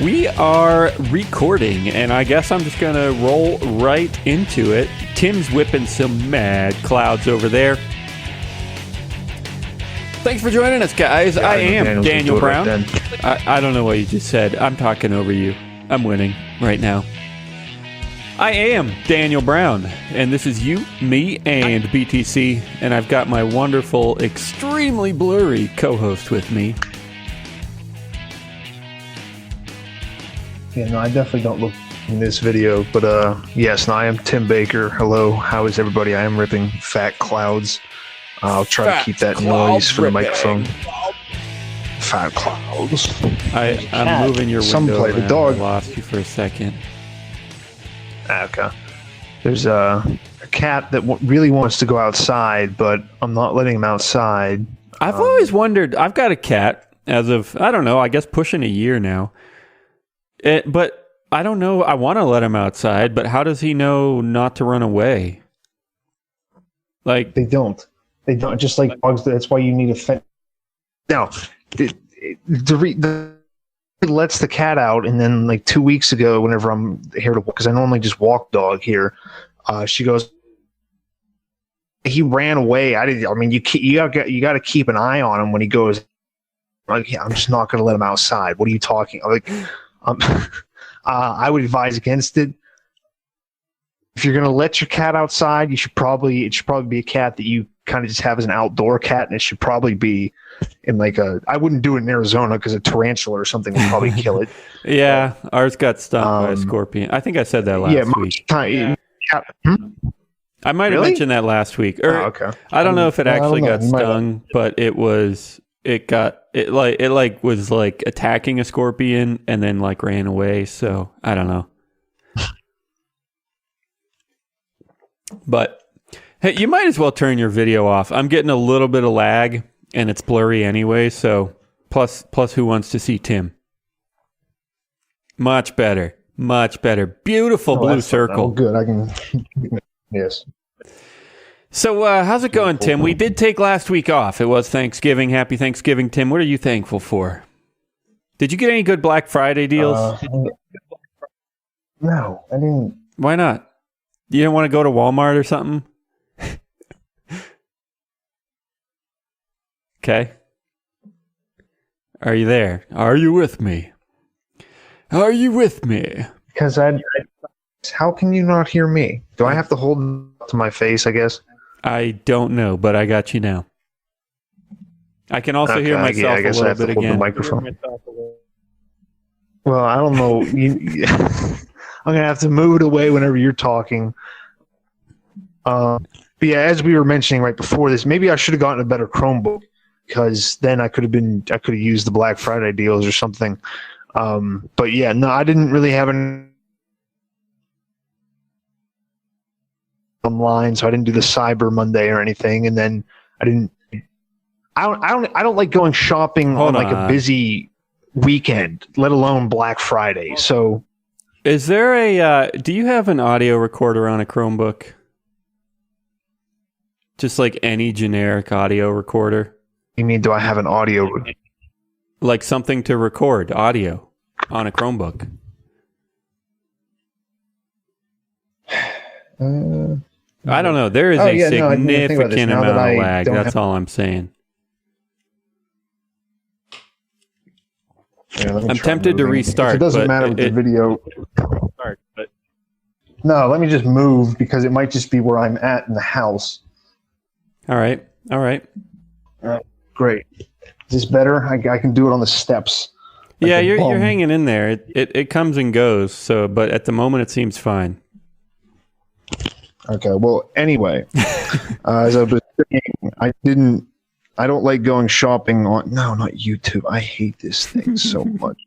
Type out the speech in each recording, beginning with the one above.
We are recording, and I guess I'm just going to roll right into it. Tim's whipping some mad clouds over there. Thanks for joining us, guys. I am Daniel Brown. Right I don't know what you just said. I'm talking over you. I'm winning right now. I am Daniel Brown, and this is you, me, and BTC, and I've got my wonderful, extremely blurry co-host with me. Yeah, no, I definitely don't look in this video, but yes, no, I am Tim Baker. Hello, how is everybody? I am ripping fat clouds. I'll try to keep that noise for the microphone. Fat clouds. I'm moving your window around. The dog. I lost you for a second. Okay. There's a cat that really wants to go outside, but I'm not letting him outside. I've always wondered. I've got a cat as of, I don't know, I guess pushing a year now. But I don't know. I want to let him outside, but how does he know not to run away? Like they don't. Just like dogs. That's why you need a fence. Now, it lets the cat out, and then like 2 weeks ago, whenever I'm here to walk, because I normally just walk dog here, she goes. He ran away. I mean, you got to keep an eye on him when he goes. Like, I'm just not going to let him outside. What are you talking? Like. I would advise against it. If you're going to let your cat outside, it should probably be a cat that you kind of just have as an outdoor cat, and it should probably be in like I wouldn't do it in Arizona because a tarantula or something would probably kill it. Yeah, ours got stung by a scorpion. I think I said that last week. I might have mentioned that last week. Okay. I don't know if it actually got stung, but it was. It was attacking a scorpion and then like ran away. So I don't know. But hey, you might as well turn your video off. I'm getting a little bit of lag and it's blurry anyway. So plus who wants to see Tim? Much better. Beautiful blue circle. Oh, good. I can. Yes. So how's it going, Tim? We did take last week off. It was Thanksgiving. Happy Thanksgiving, Tim. What are you thankful for? Did you get any good Black Friday deals? No, I didn't. Why not? You didn't want to go to Walmart or something? Okay. Are you there? Are you with me? Are you with me? Because how can you not hear me? Do I have to hold it to my face, I guess? I don't know, but I got you now. I can also hear myself a little bit again. The microphone. Well, I don't know. I'm gonna have to move it away whenever you're talking. But yeah, as we were mentioning right before this, maybe I should have gotten a better Chromebook because then I could have used the Black Friday deals or something. But yeah, no, I didn't really have any online, so I didn't do the Cyber Monday or anything, and then I don't like going shopping on like a busy weekend, let alone Black Friday. So is there do you have an audio recorder on a Chromebook? Just like any generic audio recorder? You mean, do I have an audio? Like something to record audio on a Chromebook? I don't know. There is a significant amount of lag. That's all I'm saying. Yeah, I'm tempted to restart. It doesn't matter with the video. No, let me just move because it might just be where I'm at in the house. All right. Great. Is this better? I can do it on the steps. Like yeah, you're hanging in there. It comes and goes. So, but at the moment, it seems fine. Okay, well, anyway, as I was saying, I don't like going shopping on, no, not YouTube. I hate this thing so much.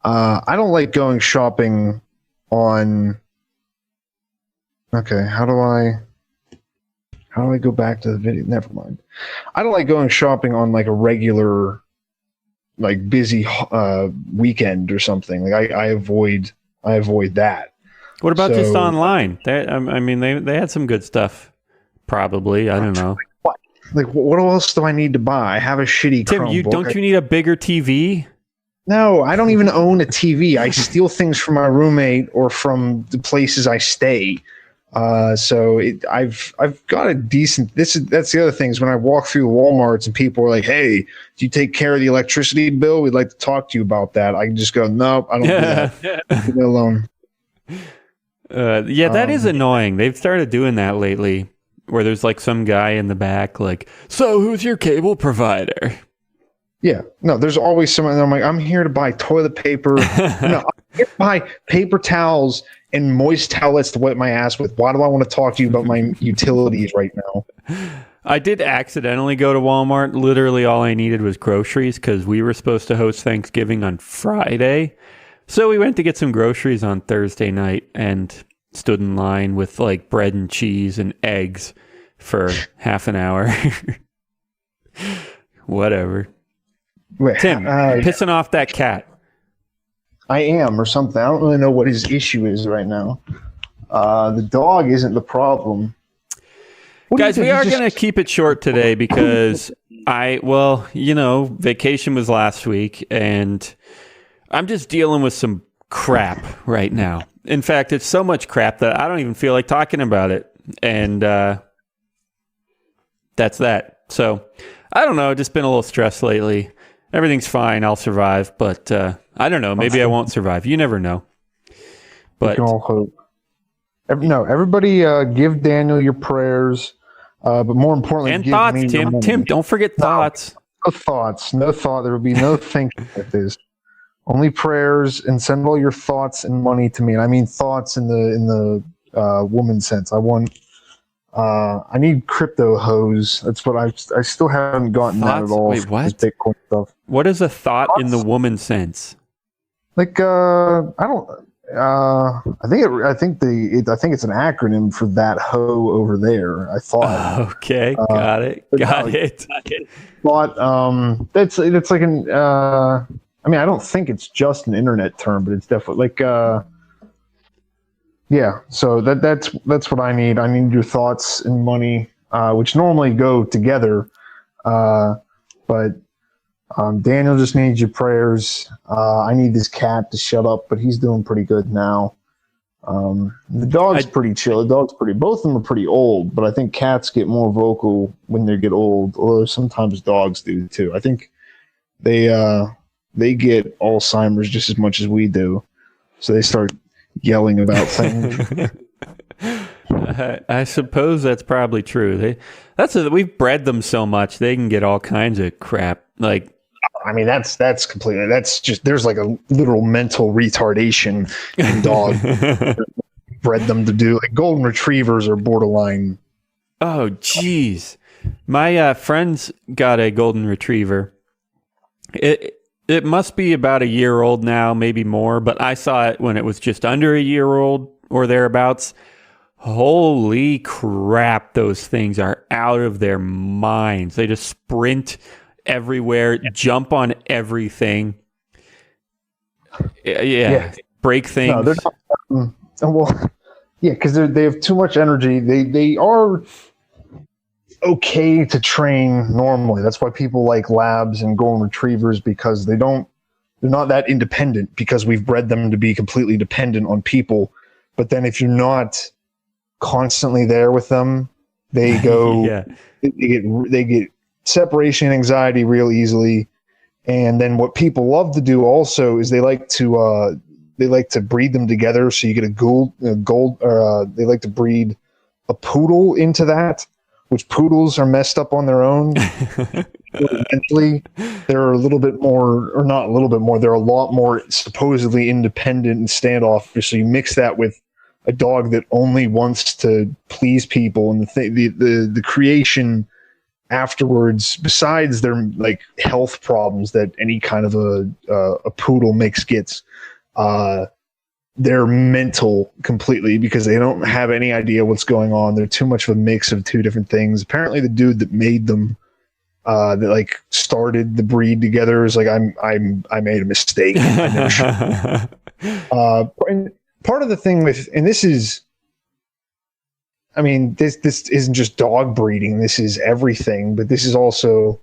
I don't like going shopping on, okay, how do I go back to the video? Never mind. I don't like going shopping on like a regular, like busy weekend or something. Like I avoid that. What about just online? They had some good stuff. Probably, I don't know. What else do I need to buy? I have a shitty Tim, Chromebook. Don't you need a bigger TV? No, I don't even own a TV. I steal things from my roommate or from the places I stay. So I've got a decent. That's the other thing is when I walk through Walmarts and people are like, "Hey, do you take care of the electricity bill? We'd like to talk to you about that." I can just go, "Nope, I don't do that. Leave me alone." That is annoying. They've started doing that lately, where there's like some guy in the back, like, "So who's your cable provider?" Yeah, no, there's always someone. I'm like, I'm here to buy toilet paper. No, I'm here to buy paper towels and moist towelettes to wipe my ass with. Why do I want to talk to you about my utilities right now? I did accidentally go to Walmart. Literally all I needed was groceries because we were supposed to host Thanksgiving on Friday. So we went to get some groceries on Thursday night and stood in line with like bread and cheese and eggs for half an hour. Whatever. Wait, Tim, pissing off that cat. I am, or something. I don't really know what his issue is right now. The dog isn't the problem. Guys, we are going to keep it short today because vacation was last week and I'm just dealing with some crap right now. In fact, it's so much crap that I don't even feel like talking about it. And that's that. So, I don't know. Just been a little stressed lately. Everything's fine. I'll survive. But I don't know. Maybe I won't survive. You never know. But we can all hope. Everybody give Daniel your prayers. But more importantly, and give thoughts, me Tim. Tim, don't forget thoughts. No thoughts. No thought. There will be no thinking with this. Only prayers, and send all your thoughts and money to me. And I mean thoughts in the woman sense. I need crypto hose. That's what I still haven't gotten thoughts? That at all. Wait, what? Bitcoin stuff. What is a thought in the woman sense? Like I don't. I think it's an acronym for that hoe over there. I thought. Okay, got it. Got it. But it's like an. I mean, I don't think it's just an internet term, but it's definitely like. Yeah, so that's what I need. I need your thoughts and money, which normally go together. But Daniel just needs your prayers. I need this cat to shut up, but he's doing pretty good now. The dog's pretty chill. Both of them are pretty old, but I think cats get more vocal when they get old, although sometimes dogs do too. I think they get Alzheimer's just as much as we do. So they start yelling about things. I suppose that's probably true. We've bred them so much they can get all kinds of crap. Like, I mean, that's completely. That's just there's like a literal mental retardation in dogs. Bred them to do like golden retrievers are borderline. Oh, geez, my friends got a golden retriever. It must be about a year old now, maybe more, but I saw it when it was just under a year old or thereabouts. Holy crap, those things are out of their minds. They just sprint everywhere, jump on everything. Yeah. Break things. No, they're not. Well, yeah, because they have too much energy. They are okay to train normally. That's why people like labs and golden retrievers, because they're not that independent, because we've bred them to be completely dependent on people. But then if you're not constantly there with them, they go they get separation anxiety real easily. And then what people love to do also is they like to breed them together. So you get they like to breed a poodle into that, which poodles are messed up on their own. Mentally, they're a little bit more, or not a little bit more, they're a lot more supposedly independent and standoffish. So you mix that with a dog that only wants to please people, and the creation afterwards, besides their like health problems that any kind of a poodle mix gets, they're mental completely, because they don't have any idea what's going on. They're too much of a mix of two different things. Apparently the dude that made them, that like started the breed together, is like, I made a mistake. I never should. And part of the thing with, and this is, I mean, this isn't just dog breeding, this is everything, but this is also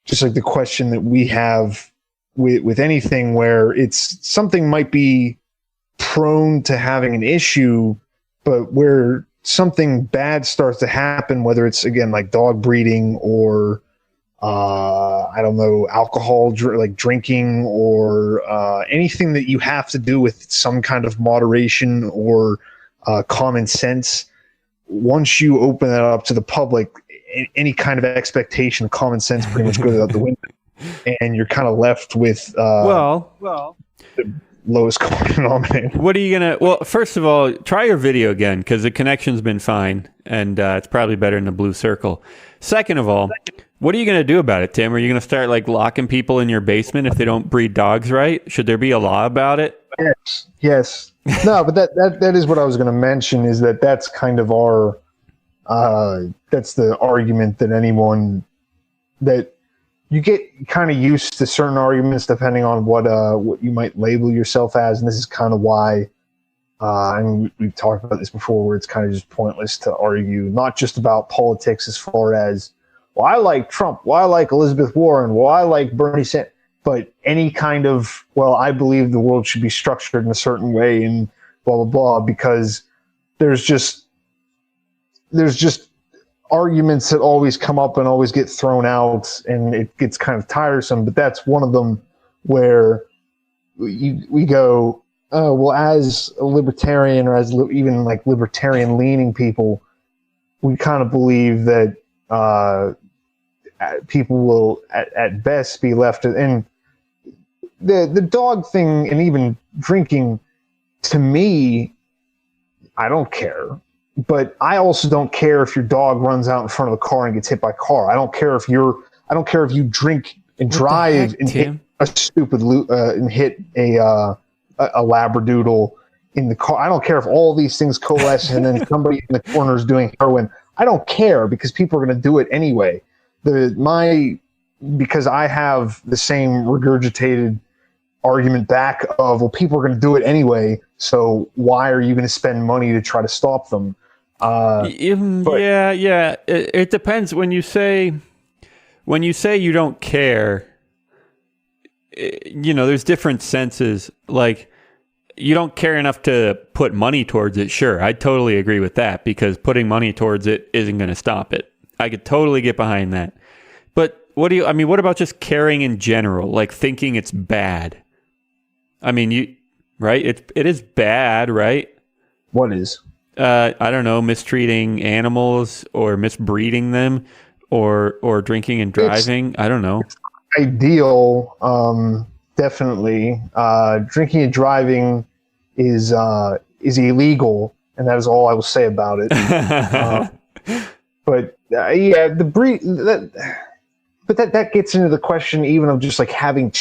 just like the question that we have with anything where it's something might be prone to having an issue, but where something bad starts to happen, whether it's again like dog breeding or I don't know, alcohol, like drinking, or anything that you have to do with some kind of moderation or common sense. Once you open that up to the public, any kind of expectation of common sense pretty much goes out the window, and you're kind of left with the lowest common denominator. What are you gonna? Well, first of all, try your video again because the connection's been fine, and it's probably better in the blue circle. Second of all, what are you going to do about it, Tim? Are you going to start like locking people in your basement if they don't breed dogs right? Should there be a law about it? Yes. No, but that is what I was going to mention, is that's kind of our that's the argument that anyone that you get kind of used to certain arguments depending on what you might label yourself as, and this is kind of why and we've talked about this before, where it's kind of just pointless to argue not just about politics as far as, well, I like Trump, well, I like Elizabeth Warren, well, I like Bernie Sanders, but any kind of, well, I believe the world should be structured in a certain way and blah, blah, blah, because there's just arguments that always come up and always get thrown out, and it gets kind of tiresome. But that's one of them where we go, oh, well, as a libertarian, or as even like libertarian leaning people, we kind of believe that people will at best be left. And the dog thing, and even drinking, to me, I don't care. But I also don't care if your dog runs out in front of a car and gets hit by a car. I don't care if you drink and drive and hit a stupid and hit a labradoodle in the car. I don't care if all these things coalesce and then somebody in the corner is doing heroin. I don't care, because people are going to do it anyway. Because I have the same regurgitated argument back of, well, people are going to do it anyway, so why are you going to spend money to try to stop them? It depends. When you say you don't care, there's different senses. Like, you don't care enough to put money towards it. Sure, I totally agree with that, because putting money towards it isn't going to stop it. I could totally get behind that. But what about just caring in general? Like, thinking it's bad. I mean, right? It is bad, right? What is? I don't know, mistreating animals or misbreeding them, or drinking and driving. I don't know. Ideal, definitely. Drinking and driving is illegal, and that is all I will say about it. But the breed that gets into the question even of just like having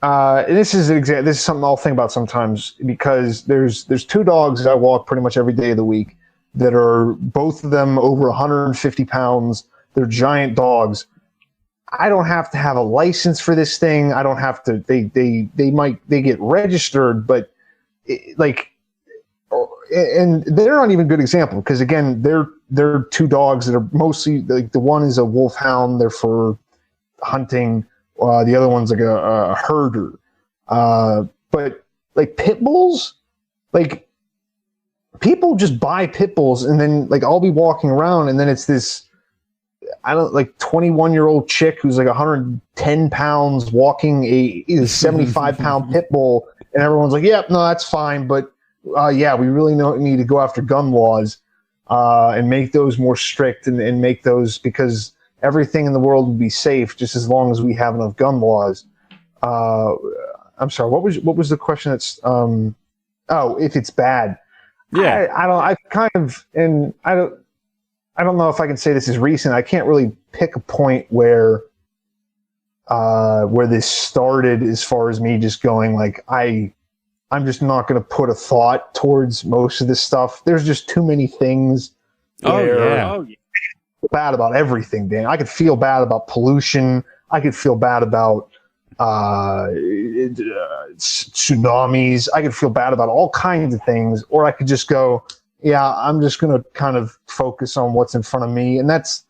and this is something I'll think about sometimes, because there's two dogs that I walk pretty much every day of the week that are both of them over 150 pounds. They're giant dogs. I don't have to have a license for this thing. I don't have to. They get registered, but and they're not even a good example, because again, they're two dogs that are mostly, like, the one is a wolfhound. They're for hunting. The other one's like a herder. But like pit bulls, like, people just buy pit bulls, and then like I'll be walking around, and then it's this 21-year-old chick who's like 110 pounds walking a 75-pound pit bull, and everyone's like, "Yep, no, that's fine, but we really need to go after gun laws and make those more strict, and make those, because everything in the world would be safe just as long as we have enough gun laws." I'm sorry. What was the question? That's if it's bad. Yeah, I don't know if I can say this is recent. I can't really pick a point where this started, as far as me just going like, I'm just not going to put a thought towards most of this stuff. There's just too many ththings. Bad about everything, Dan. I could feel bad about pollution. I could feel bad about tsunamis. I could feel bad about all kinds of things, or I could just go, I'm just going to kind of focus on what's in front of me. And that's,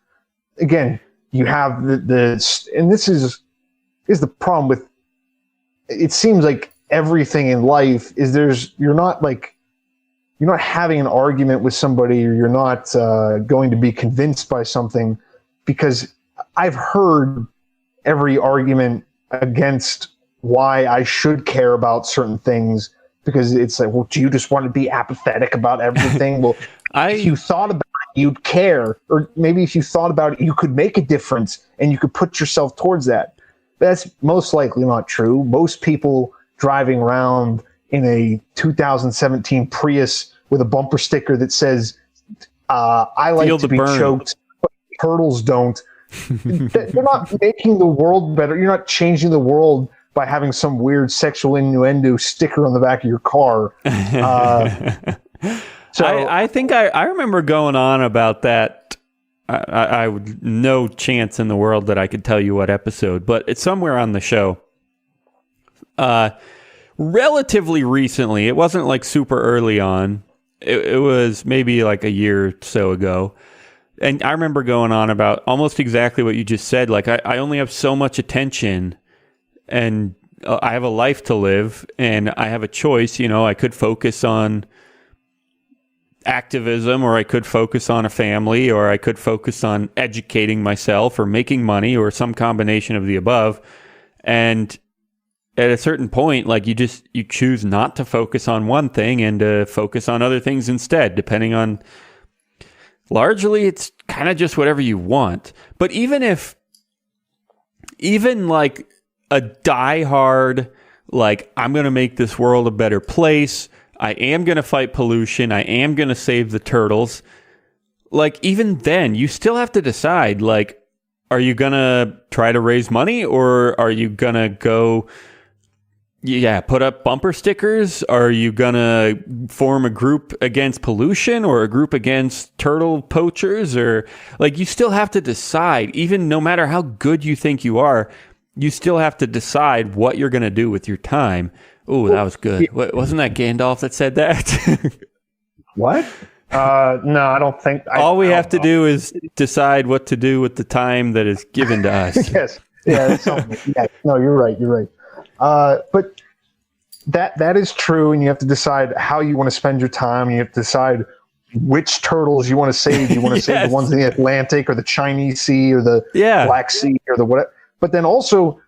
again, you have and this is is the problem with. It seems like everything in life is you're not having an argument with somebody, or you're not going to be convinced by something, because I've heard every argument against why I should care about certain things, because it's like, well, do you just want to be apathetic about everything? Well, if you thought about it, you'd care, or maybe if you thought about it, you could make a difference and you could put yourself towards that. That's most likely not true. Most people driving around in a 2017 Prius with a bumper sticker that says, I like to be choked, but turtles don't. You're not making the world better. You're not changing the world by having some weird sexual innuendo sticker on the back of your car. So I think I remember going on about that. I would no chance in the world that I could tell you what episode, but it's somewhere on the show. Relatively recently, it wasn't like super early on. It was maybe like a year or so ago. And I remember going on about almost exactly what you just said. Like, I only have so much attention, and I have a life to live, and I have a choice. You know, I could focus on activism, or I could focus on a family, or I could focus on educating myself or making money, or some combination of the above. And at a certain point, like, you choose not to focus on one thing and to focus on other things instead, depending on, largely it's kind of just whatever you want. But even like a diehard, like, I'm going to make this world a better place, I am going to fight pollution, I am going to save the turtles, like, even then, you still have to decide, like, are you going to try to raise money, or are you going to go, put up bumper stickers? Are you going to form a group against pollution, or a group against turtle poachers? Or, like, you still have to decide, even no matter how good you think you are, you still have to decide what you're going to do with your time. Oh, that was good. Wasn't that Gandalf that said that? What? No, I don't think. All we have to do is decide what to do with the time that is given to us. Yes. Yeah. That's something. Yeah. No, you're right. You're right. But that is true, and you have to decide how you want to spend your time. You have to decide which turtles you want to save. You want to save the ones in the Atlantic, or the Chinese Sea, or the Black Sea, or the whatever. But then also,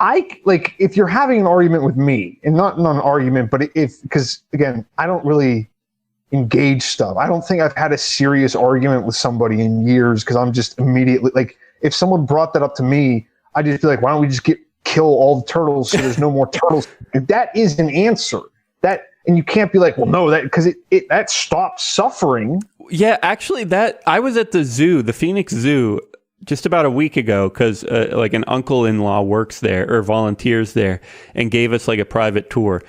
if you're having an argument with me, and not an argument, but because again, I don't really engage stuff. I don't think I've had a serious argument with somebody in years, because I'm just immediately, like, if someone brought that up to me, I'd just be like, why don't we just kill all the turtles so there's no more turtles? That is an answer. And you can't be like, well, no, because that stops suffering. Yeah, actually, I was at the zoo, the Phoenix Zoo, just about a week ago, because like an uncle-in-law works there, or volunteers there, and gave us like a private tour.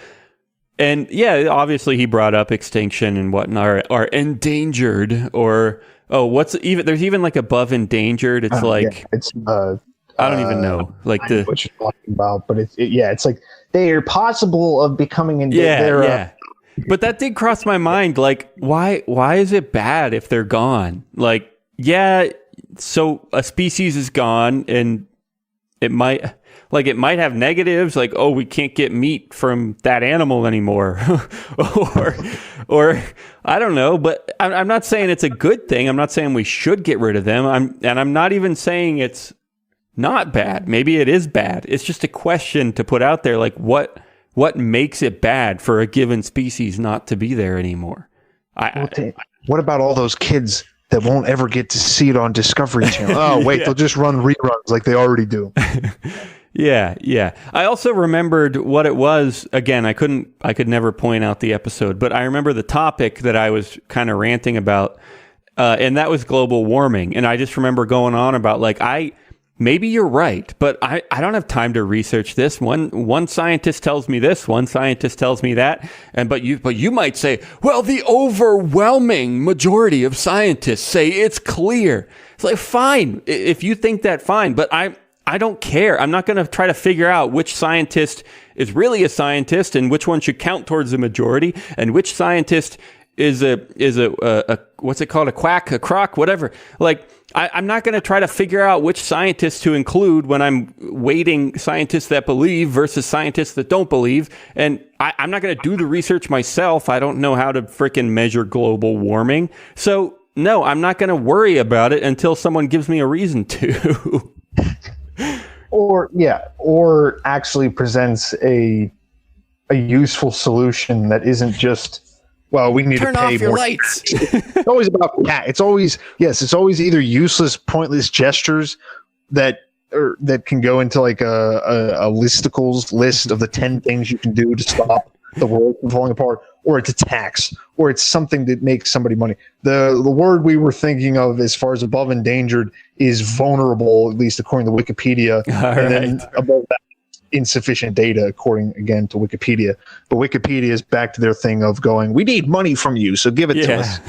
And yeah, obviously he brought up extinction and whatnot, are endangered, or there's even like above endangered. It's it's I don't even know, like what you're talking about, but it's like they are possible of becoming endangered. Yeah. But that did cross my mind. Like, why is it bad if they're gone? Like, so a species is gone, and it might have negatives, like, oh, we can't get meat from that animal anymore, or I don't know. But I'm not saying it's a good thing. I'm not saying we should get rid of them. I'm not even saying it's not bad. Maybe it is bad. It's just a question to put out there, like, what makes it bad for a given species not to be there anymore? What about all those kids that won't ever get to see it on Discovery Channel? Oh, wait, they'll just run reruns like they already do. Yeah. I also remembered what it was. Again, I could never point out the episode, but I remember the topic that I was kind of ranting about, and that was global warming. And I just remember going on about, like, maybe you're right, but I don't have time to research this. One scientist tells me this, one scientist tells me that, but you might say, well, the overwhelming majority of scientists say it's clear. It's like, fine, if you think that, fine, but I don't care. I'm not going to try to figure out which scientist is really a scientist and which one should count towards the majority, and which scientist is a what's it called? A quack, a crock, whatever. Like, I'm not going to try to figure out which scientists to include when I'm weighting scientists that believe versus scientists that don't believe. And I'm not going to do the research myself. I don't know how to frickin' measure global warming. So, no, I'm not going to worry about it until someone gives me a reason to. Or actually presents a useful solution that isn't just, well, we need to pay more. Turn off your lights. It's always about it's always either useless, pointless gestures that can go into like a listicles list of the 10 things you can do to stop the world from falling apart, or it's a tax, or it's something that makes somebody money. The word we were thinking of as far as above endangered is vulnerable, at least according to Wikipedia. Then above that, insufficient data, according again to Wikipedia. But Wikipedia is back to their thing of going, we need money from you, so give it to us.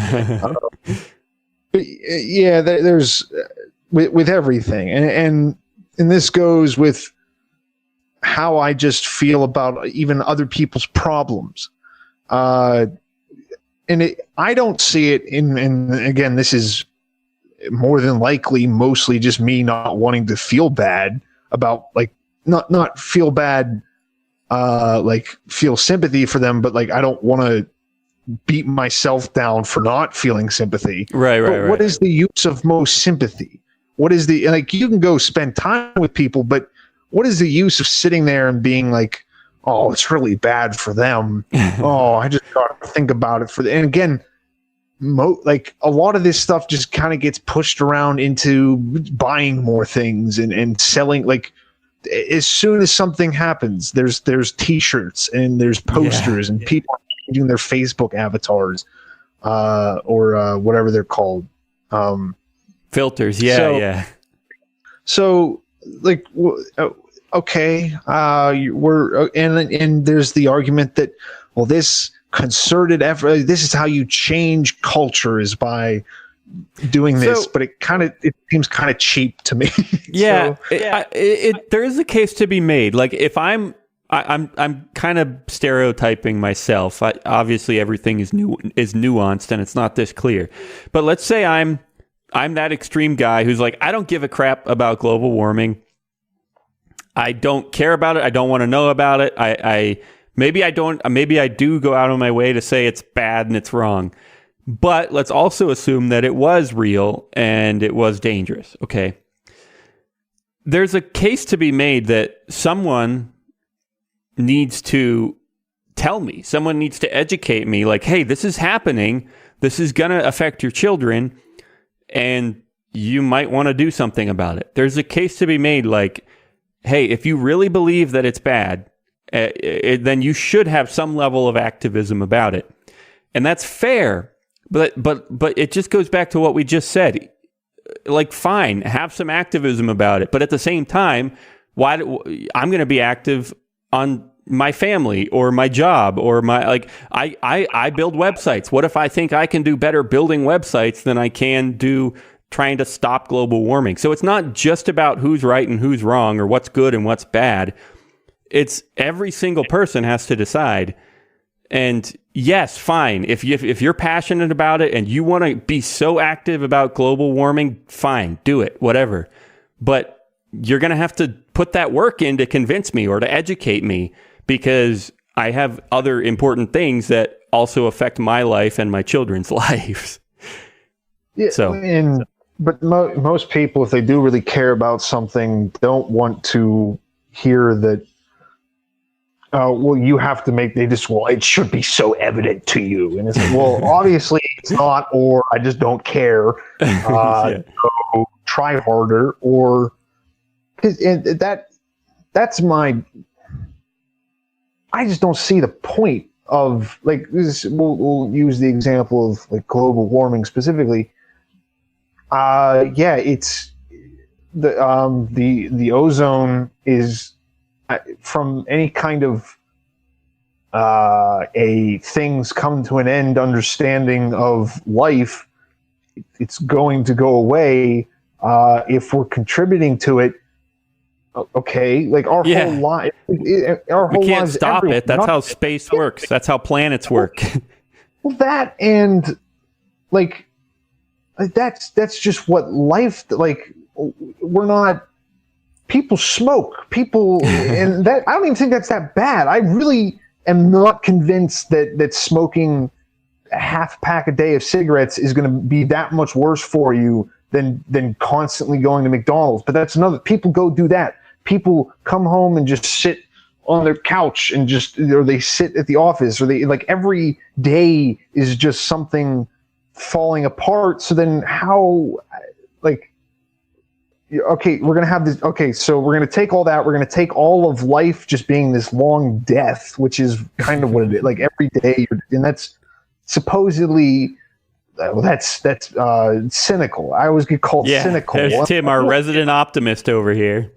There's with everything, and this goes with how I just feel about even other people's problems. I don't see it and again, this is more than likely mostly just me not wanting to feel bad about, like, not feel bad, like feel sympathy for them, but like I don't want to beat myself down for not feeling sympathy. Right. What is the use of most sympathy? What is the, like, you can go spend time with people, but what is the use of sitting there and being like, oh, it's really bad for them. Oh, I just got to think about it for them. And again, like a lot of this stuff just kind of gets pushed around into buying more things and selling. Like, as soon as something happens, there's t-shirts and there's posters and people changing their Facebook avatars, or whatever they're called. Filters. So like, okay, and there's the argument that, well, this concerted effort, this is how you change culture, is by doing this, but it seems kind of cheap to me. There is a case to be made. Like, if I'm kind of stereotyping myself. Obviously, everything is nuanced and it's not this clear. But let's say I'm that extreme guy who's like, I don't give a crap about global warming. I don't care about it. I don't want to know about it. Maybe I do go out of my way to say it's bad and it's wrong. But let's also assume that it was real and it was dangerous. Okay. There's a case to be made that someone needs to tell me. Someone needs to educate me. Like, hey, this is happening. This is going to affect your children. And you might want to do something about it. There's a case to be made like, hey, if you really believe that it's bad, then you should have some level of activism about it. And that's fair. But it just goes back to what we just said. Like, fine, have some activism about it. But at the same time, I'm going to be active on my family or my job or I build websites. What if I think I can do better building websites than I can do trying to stop global warming? So it's not just about who's right and who's wrong or what's good and what's bad. It's every single person has to decide. And yes, fine. If you're passionate about it and you want to be so active about global warming, fine, do it, whatever. But you're going to have to put that work in to convince me or to educate me, because I have other important things that also affect my life and my children's lives. Yeah. So, but most people, if they do really care about something, don't want to hear that. Well, you have to make. It should be so evident to you, and it's like, well, obviously it's not, or I just don't care. So try harder, or that's my. I just don't see the point of, like, this. We'll use the example of like global warming specifically. It's the ozone is. From any kind of a things come to an end understanding of life, it's going to go away if we're contributing to it. Okay, like our whole life, we can't stop it. That's how space works. That's how planets work. Well, that, and like that's just what life, like, we're not, people smoke, people, and that, I don't even think that's that bad. I really am not convinced that smoking a half pack a day of cigarettes is going to be that much worse for you than constantly going to McDonald's. But that's another, people go do that. People come home and just sit on their couch and or they sit at the office, or they, like, every day is just something falling apart. So then how, like, okay, we're going to have this, okay, so we're going to take all that, we're going to take all of life just being this long death, which is kind of what it is, like, every day, and that's supposedly, well, that's cynical. I always get called cynical. There's Tim, our resident optimist over here.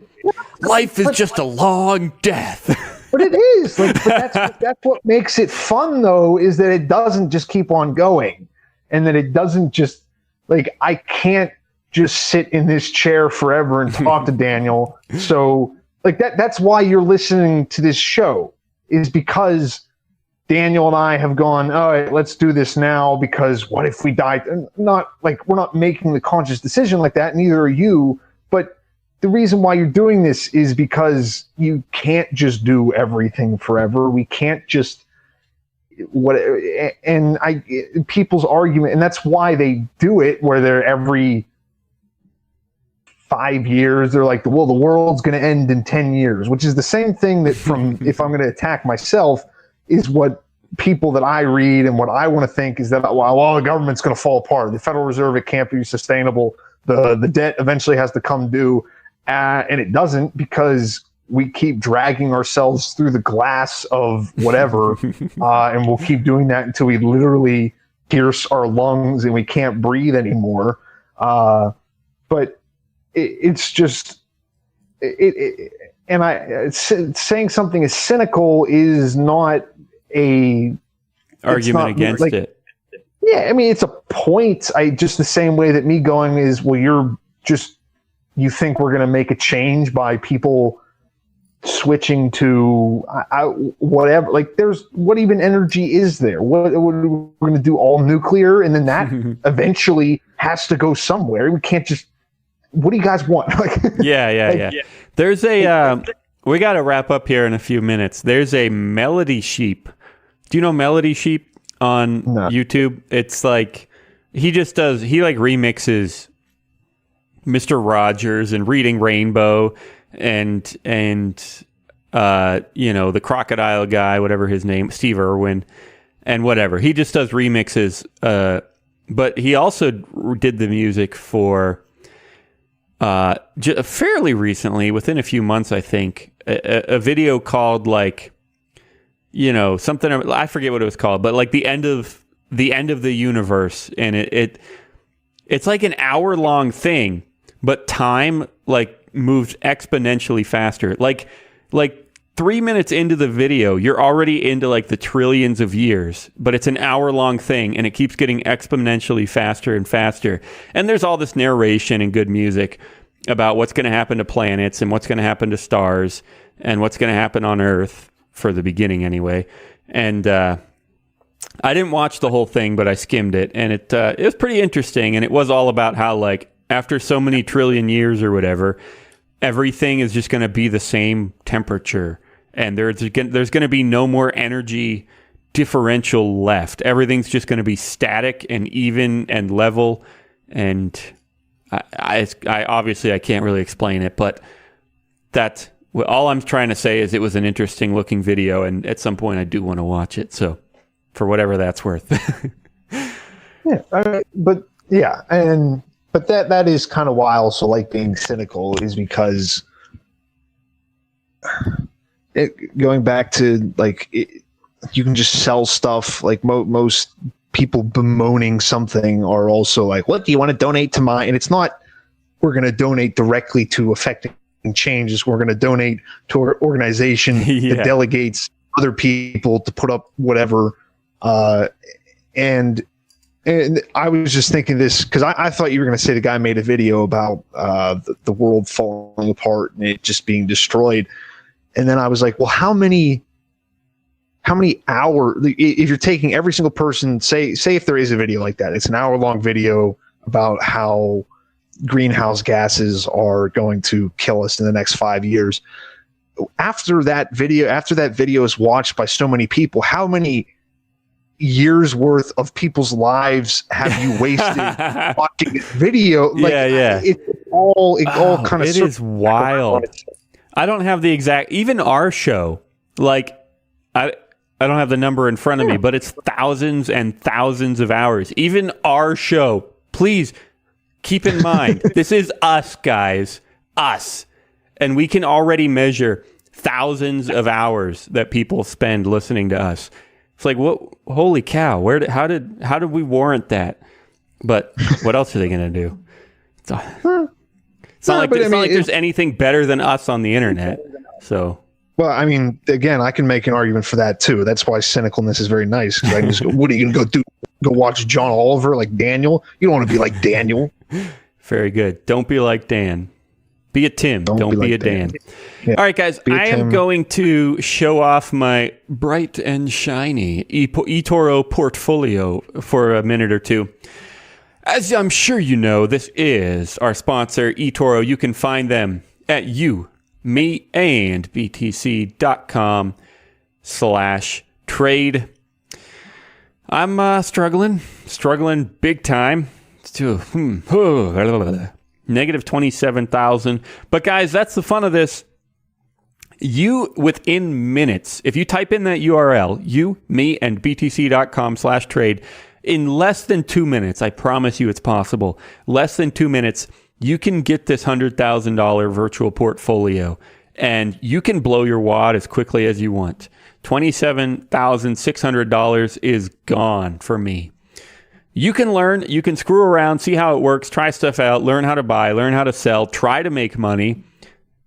Life is just a long death. But it is, like, but that's what makes it fun, though, is that it doesn't just keep on going, and that it doesn't just, like, I can't just sit in this chair forever and talk to Daniel. So, like, that's why you're listening to this show, is because Daniel and I have gone, all right, let's do this now, because what if we died? Not like, we're not making the conscious decision like that, neither are you, but the reason why you're doing this is because you can't just do everything forever. We can't just people's argument, and that's why they do it, where they're every 5 years, they're like, well, the world's going to end in 10 years, which is the same thing that, from, if I'm going to attack myself, is what people that I read and what I want to think is that, well, the government's going to fall apart. The Federal Reserve, it can't be sustainable. The debt eventually has to come due. And it doesn't, because we keep dragging ourselves through the glass of whatever. And we'll keep doing that until we literally pierce our lungs and we can't breathe anymore. But it's just, saying something is cynical is not a argument against, like, it. Yeah, I mean, it's a point. Just the same way that me going is, well, you think we're going to make a change by people switching to whatever? Like, what even energy is there? What we're going to do, all nuclear, and then that eventually has to go somewhere. We can't just. What do you guys want? Yeah. There's we got to wrap up here in a few minutes. There's a Melody Sheep. Do you know Melody Sheep on YouTube? It's like, he remixes Mr. Rogers and Reading Rainbow and the Crocodile guy, whatever his name, Steve Irwin, and whatever. He just does remixes. But he also did the music for fairly recently, within a few months, I think, a video called, like, something, I forget what it was called, but like the end of the universe, and it's like an hour-long thing, but time, like, moved exponentially faster. Like 3 minutes into the video, you're already into, like, the trillions of years, but it's an hour-long thing, and it keeps getting exponentially faster and faster. And there's all this narration and good music about what's going to happen to planets and what's going to happen to stars and what's going to happen on Earth, for the beginning anyway. And I didn't watch the whole thing, but I skimmed it, and it was pretty interesting. And it was all about how, like, after so many trillion years or whatever, everything is just going to be the same temperature, and there's going to be no more energy differential left. Everything's just going to be static and even and level. And I obviously I can't really explain it, but that's all I'm trying to say is it was an interesting looking video, and at some point I do want to watch it. So, for whatever that's worth. But that is kind of why I also like being cynical, is because going back to, like, you can just sell stuff. Like, most people bemoaning something are also like, what do you want to donate to mine? And it's not, we're going to donate directly to affecting changes. We're going to donate to an organization that delegates other people to put up whatever. And I was just thinking this, because I thought you were going to say the guy made a video about the world falling apart and it just being destroyed. And then I was like, well, how many hours, if you're taking every single person, say if there is a video like that, it's an hour-long video about how greenhouse gases are going to kill us in the next 5 years. After that video is watched by so many people, how many years worth of people's lives have you wasted watching this video? Like, it all kind of, it is wild. I don't have the exact, even our show, like I don't have the number in front of me, but it's thousands and thousands of hours. Even our show, please keep in mind, this is us, guys, us. And we can already measure thousands of hours that people spend listening to us. It's like, what? Holy cow! How did we warrant that? But what else are they going to do? It's not like there's anything better than us on the internet. So, well, I mean, again, I can make an argument for that too. That's why cynicalness is very nice. Because I can just go, what are you going to go do? Go watch John Oliver like Daniel? You don't want to be like Daniel. Very good. Don't be like Dan. Be a Tim. Don't be like a Dan. Yeah. All right, guys. I am going to show off my bright and shiny eToro portfolio for a minute or two. As I'm sure you know, this is our sponsor, eToro. You can find them at meandbtc.com/trade. I'm struggling big time. Negative 27,000. But guys, that's the fun of this. You, within minutes, if you type in that URL, meandbtc.com/trade, in less than 2 minutes, I promise you it's possible, less than 2 minutes, you can get this $100,000 virtual portfolio and you can blow your wad as quickly as you want. $27,600 is gone for me. You can learn, you can screw around, see how it works, try stuff out, learn how to buy, learn how to sell, try to make money.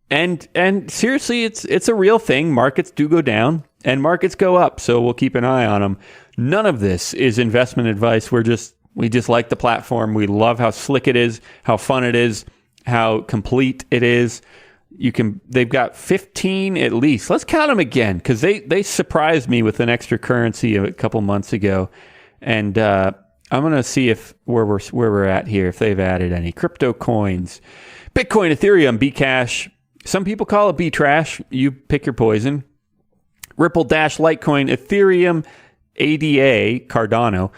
And seriously, it's a real thing. Markets do go down and markets go up, so we'll keep an eye on them. None of this is investment advice. We just like the platform. We love how slick it is, how fun it is, how complete it is. They've got 15 at least. Let's count them again, because they surprised me with an extra currency a couple months ago. And I'm going to see where we're at here, if they've added any. Crypto coins, Bitcoin, Ethereum, Bcash. Some people call it Btrash. You pick your poison. Ripple, Dash, Litecoin, Ethereum, ADA, Cardano,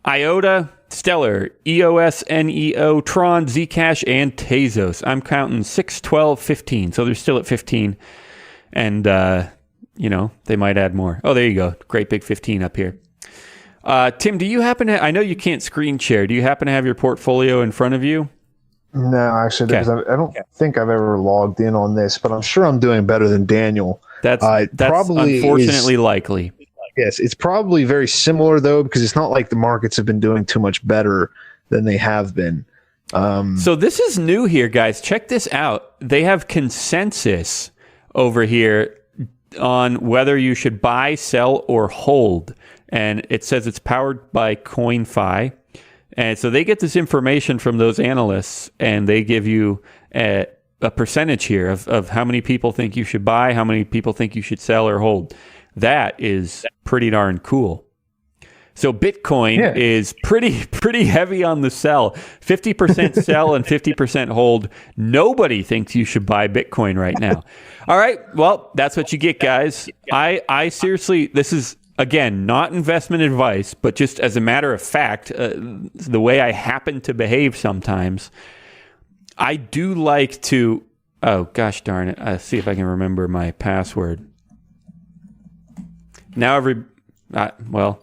IOTA, Stellar, EOS, NEO, Tron, Zcash, and Tezos. I'm counting 6, 12, 15. So they're still at 15. And, they might add more. Oh, there you go. Great big 15 up here. Tim, do you happen to, I know you can't screen share. Do you happen to have your portfolio in front of you? No, actually, because I don't think I've ever logged in on this, but I'm sure I'm doing better than Daniel. That's probably unfortunately likely. Yes, it's probably very similar, though, because it's not like the markets have been doing too much better than they have been. So this is new here, guys. Check this out. They have consensus over here on whether you should buy, sell, or hold. And it says it's powered by CoinFi. And so they get this information from those analysts, and they give you a percentage here of how many people think you should buy, how many people think you should sell or hold. That is pretty darn cool. So Bitcoin is pretty heavy on the sell. 50% sell and 50% hold. Nobody thinks you should buy Bitcoin right now. All right, well, that's what you get, guys. I seriously, this is, again, not investment advice, but just as a matter of fact, the way I happen to behave sometimes, I do like to, oh, gosh darn it, see if I can remember my password. Now well.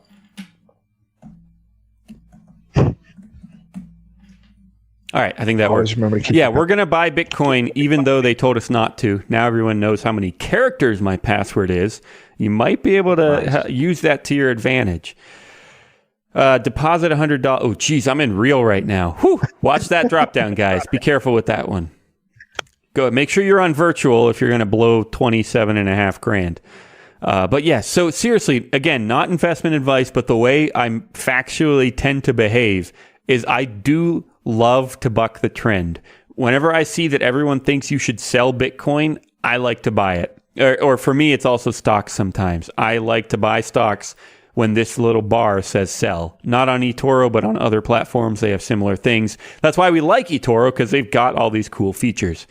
All right, I think that works. Yeah, we're going to buy Bitcoin even though they told us not to. Now everyone knows how many characters my password is. You might be able to use that to your advantage. Deposit $100. Oh, geez, I'm in real right now. Whew. Watch that drop down, guys. Be careful with that one. Go. Make sure you're on virtual if you're going to blow $27,500. But yes, so seriously, again, not investment advice, but the way I factually tend to behave is I do love to buck the trend. Whenever I see that everyone thinks you should sell Bitcoin, I like to buy it. Or for me, it's also stocks sometimes. I like to buy stocks when this little bar says sell. Not on eToro, but on other platforms, they have similar things. That's why we like eToro, because they've got all these cool features.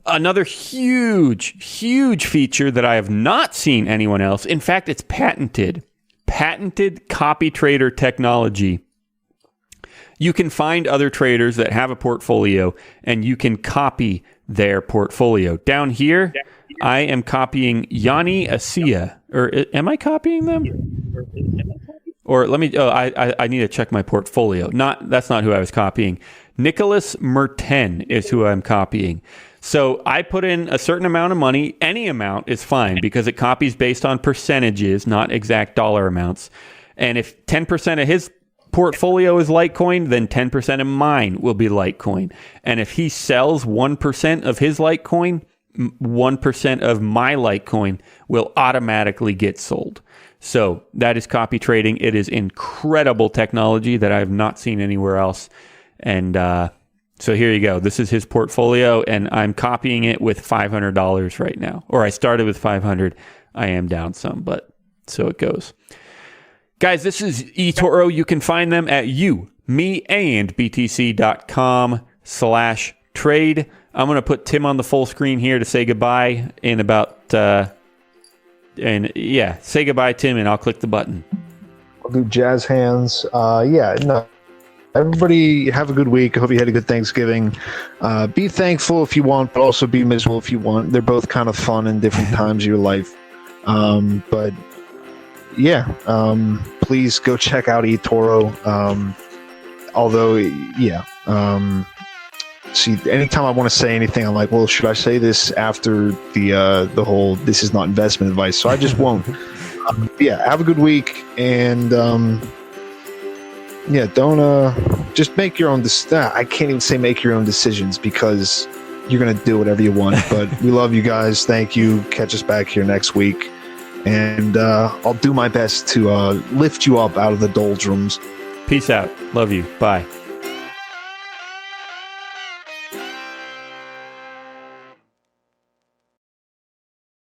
Another huge feature that I have not seen anyone else. In fact, it's patented copy trader technology. You can find other traders that have a portfolio and you can copy their portfolio. Down here, I am copying Yanni Asia. Or am I copying them? Or let me, I need to check my portfolio. That's not who I was copying. Nicholas Merten is who I'm copying. So I put in a certain amount of money. Any amount is fine because it copies based on percentages, not exact dollar amounts. And if 10% of his portfolio is Litecoin, then 10% of mine will be Litecoin. And if he sells 1% of his Litecoin, 1% of my Litecoin will automatically get sold. So that is copy trading. It is incredible technology that I have not seen anywhere else. And so here you go. This is his portfolio, and I'm copying it with $500 right now. Or I started with 500. I am down some, but so it goes. Guys, this is eToro. You can find them at meandbtc.com/trade. I'm going to put Tim on the full screen here to say goodbye in about, say goodbye, Tim, and I'll click the button. I'll do jazz hands. Everybody have a good week. I hope you had a good Thanksgiving. Be thankful if you want, but also be miserable if you want. They're both kind of fun in different times of your life. Please go check out eToro. See, anytime I want to say anything, I'm like, well, should I say this after the whole "this is not investment advice"? So I just won't. Have a good week, and don't just make your own. I can't even say make your own decisions because you're gonna do whatever you want. But we love you guys. Thank you. Catch us back here next week, and I'll do my best to lift you up out of the doldrums. Peace out. Love you. Bye.